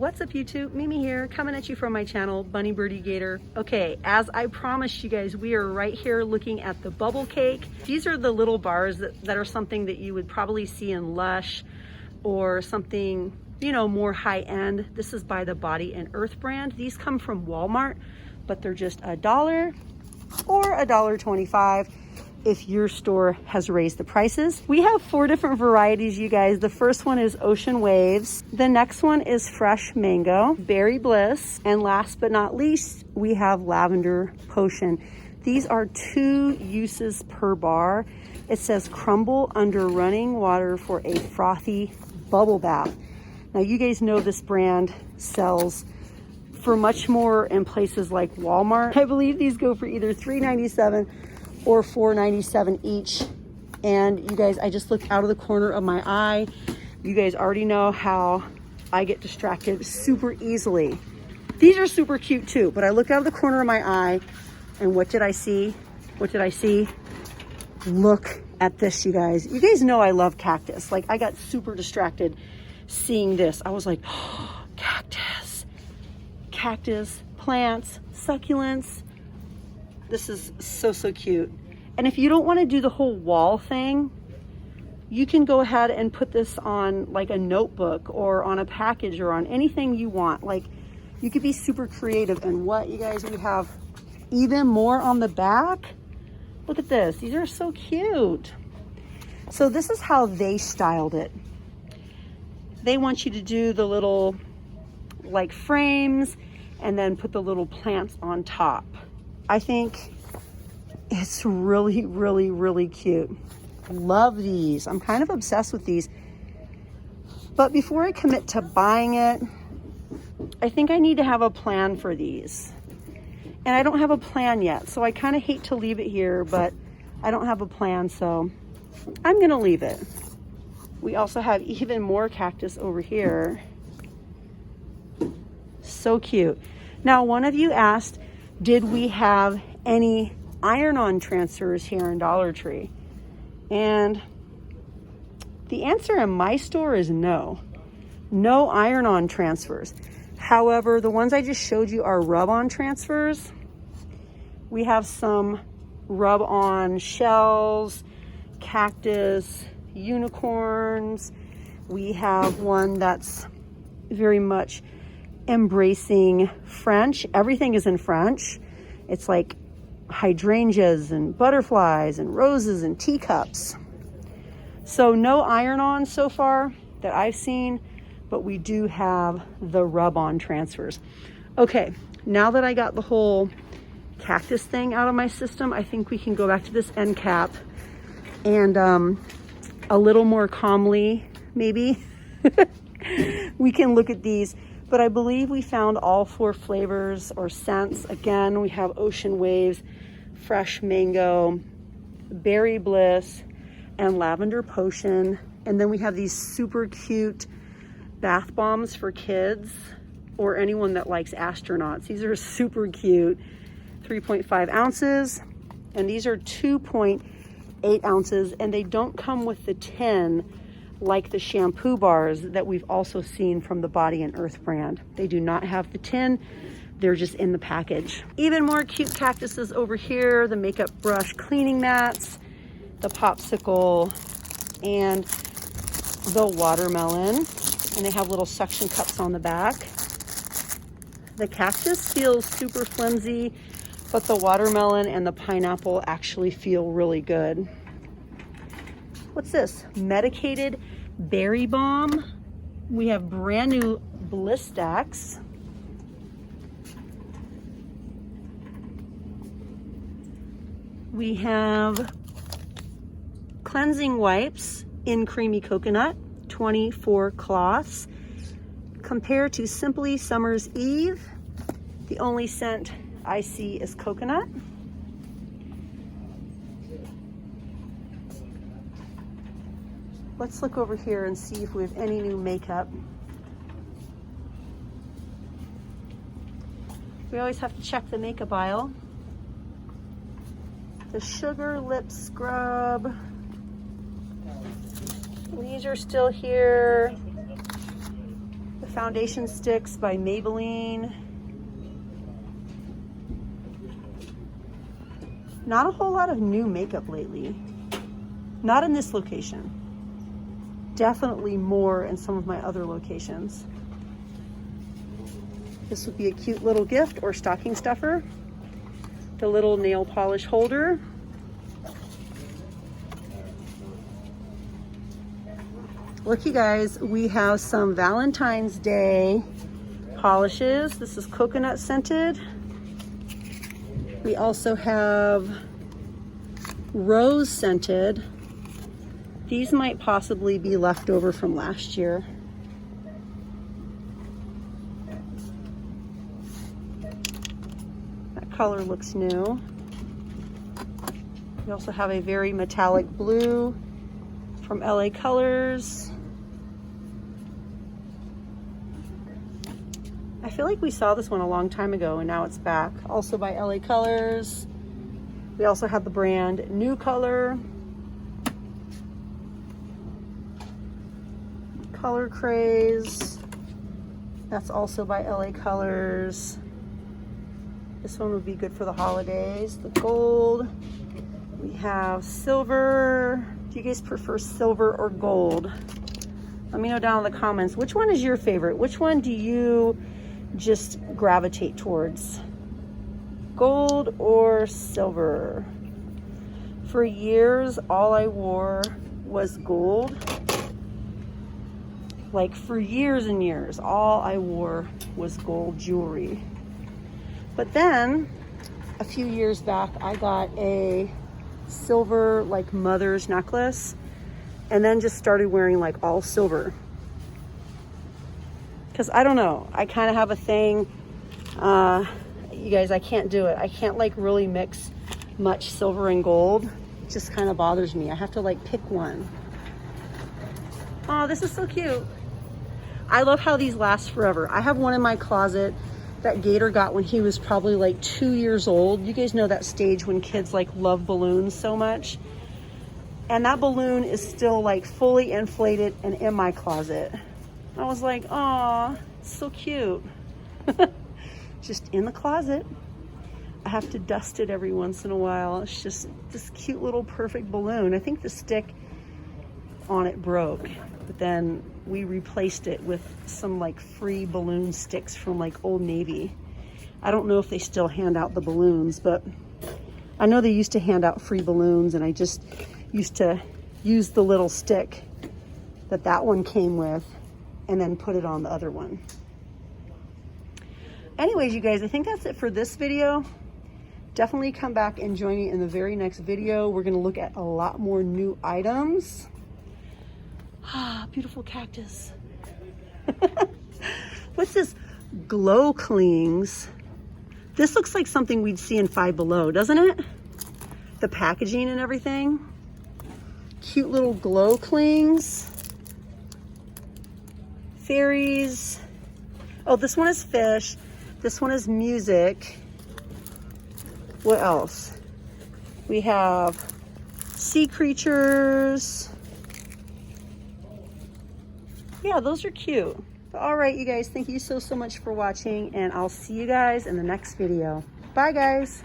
What's up YouTube? Mimi here, coming at you from my channel, Bunny Birdy Gator. Okay, as I promised you guys, we are right here looking at the bubble cake. These are the little bars that are something that you would probably see in Lush or something, you know, more high end. This is by the Body and Earth brand. These come from Walmart, but they're just $1 or $1.25 if your store has raised the prices. We have 4 different varieties, you guys. The first one is Ocean Waves. The next one is Fresh Mango, Berry Bliss, and last but not least, we have Lavender Potion. These are 2 uses per bar. It says crumble under running water for a frothy bubble bath. Now you guys know this brand sells for much more in places like Walmart. I believe these go for either $3.97 or $4.97 each. And you guys, I just looked out of the corner of my eye. You guys already know how I get distracted super easily. These are super cute too, but I looked out of the corner of my eye and what did I see? What did I see? Look at this, you guys. You guys know I love cactus. Like, I got super distracted seeing this. I was like, oh, cactus, cactus, plants, succulents. This is so, so cute. And if you don't want to do the whole wall thing, you can go ahead and put this on like a notebook or on a package or on anything you want. Like, you could be super creative. And what, you guys, we have even more on the back. Look at this. These are so cute. So this is how they styled it. They want you to do the little like frames and then put the little plants on top. I think it's really, really, really cute. Love these. I'm kind of obsessed with these. But before I commit to buying it, I think I need to have a plan for these. And I don't have a plan yet, so I kind of hate to leave it here, but I don't have a plan, so I'm going to leave it. We also have even more cactus over here. So cute. Now, one of you asked, did we have any iron-on transfers here in Dollar Tree? And the answer in my store is no. No iron-on transfers. However, the ones I just showed you are rub-on transfers. We have some rub-on shells, cactus, unicorns. We have one that's very much embracing French. Everything is in French. It's like hydrangeas and butterflies and roses and teacups. So no iron-on so far that I've seen, but we do have the rub-on transfers. Okay, now that I got the whole cactus thing out of my system, I think we can go back to this end cap and a little more calmly, maybe, we can look at these. But I believe we found all 4 flavors or scents. Again, we have Ocean Waves, Fresh Mango, Berry Bliss, and Lavender Potion. And then we have these super cute bath bombs for kids or anyone that likes astronauts. These are super cute. 3.5 ounces. And these are 2.8 ounces. And they don't come with the tin like the shampoo bars that we've also seen from the Body and Earth brand. They do not have the tin. They're just in the package. Even more cute cactuses over here. The makeup brush cleaning mats, the popsicle, and the watermelon. And they have little suction cups on the back. The cactus feels super flimsy, but the watermelon and the pineapple actually feel really good. What's this? Medicated berry bomb. We have brand new bliss stacks. We have cleansing wipes in creamy coconut, 24 cloths. Compared to Simply Summer's Eve, the only scent I see is coconut. Let's look over here and see if we have any new makeup. We always have to check the makeup aisle. The Sugar Lip Scrub. These are still here. The Foundation sticks by Maybelline. Not a whole lot of new makeup lately. Not in this location. Definitely more in some of my other locations. This would be a cute little gift or stocking stuffer. The little nail polish holder. Look, you guys, we have some Valentine's Day polishes. This is coconut scented. We also have rose scented. These might possibly be left over from last year. That color looks new. We also have a very metallic blue from LA Colors. I feel like we saw this one a long time ago and now it's back. Also by LA Colors. We also have the brand New Color. Color Craze. That's also by LA Colors. This one would be good for the holidays. The gold. We have silver. Do you guys prefer silver or gold? Let me know down in the comments. Which one is your favorite? Which one do you just gravitate towards? Gold or silver? For years, all I wore was gold. Like for years and years, all I wore was gold jewelry. But then, a few years back, I got a silver like mother's necklace and then just started wearing like all silver. Because I don't know, I kind of have a thing, you guys, I can't do it. I can't like really mix much silver and gold. It just kind of bothers me. I have to like pick one. Oh, this is so cute. I love how these last forever. I have one in my closet that Gator got when he was probably like 2 years old. You guys know that stage when kids like love balloons so much. And that balloon is still like fully inflated and in my closet. I was like, aw, it's so cute. Just in the closet. I have to dust it every once in a while. It's just this cute little perfect balloon. I think the stick on it broke, but then we replaced it with some like free balloon sticks from like Old Navy. I don't know if they still hand out the balloons, but I know they used to hand out free balloons, and I just used to use the little stick that one came with and then put it on the other one. Anyways, you guys, I think that's it for this video. Definitely come back and join me in the very next video. We're gonna look at a lot more new items. Ah, beautiful cactus. What's this? Glow clings. This looks like something we'd see in Five Below, doesn't it? The packaging and everything. Cute little glow clings. Fairies. Oh, this one is fish. This one is music. What else? We have sea creatures. Yeah, those are cute. But all right, you guys, thank you so much for watching, and I'll see you guys in the next video. Bye, guys.